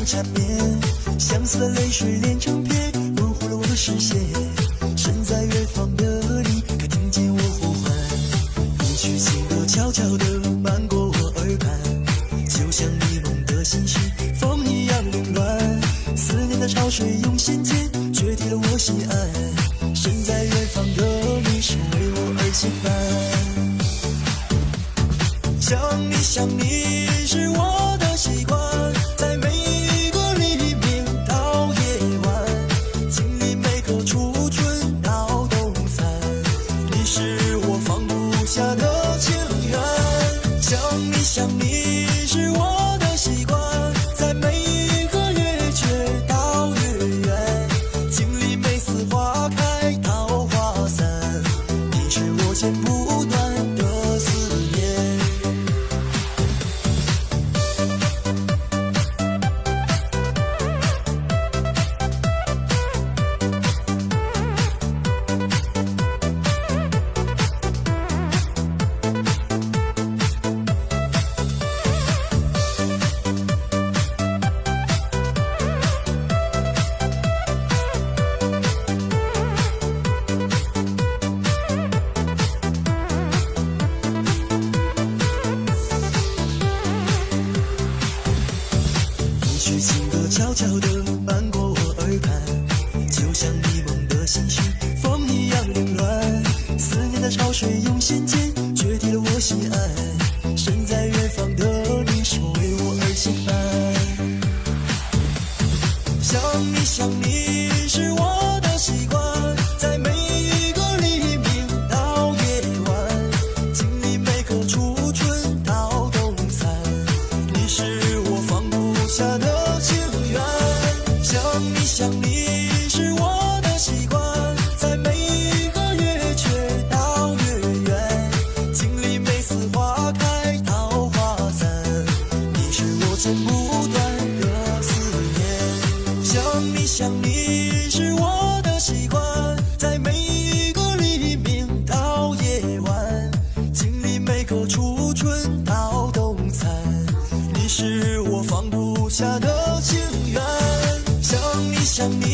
缠绵，相思的泪水连成片，模糊了我的视线。身在远方的你，可听见我呼唤？一曲情歌悄悄地漫过我耳畔，就像迷蒙的心绪，风一样凌乱。思念的潮水涌现间，决堤了我心安。身在远方的你，是为我而轻帆。想你想你是我的习惯，在每一个黎明到夜晚，经历每个初春到冬残，你是我放不下的情缘。想你想你是我的习惯，在每一个月缺到月圆，经历每次花开桃花散，你是我剪不断的思念。曲情歌悄悄地漫过我耳畔，就像迷蒙的心绪，风一样凌乱。思念的潮水涌现间，决堤了我心安。身在远方的你，是为我而轻帆。想你想你是我的习惯，在每一个黎明到夜晚，经历每个初春到冬残，你是我放不下的情缘。想你想你是我的习惯，在每一个月缺到月圆，经历每次花开桃花散，你是我剪不断的思念。想你想你是我的习惯，在每一个黎明到夜晚，经历每个初春到冬残，你是我放不下的情缘。想你想你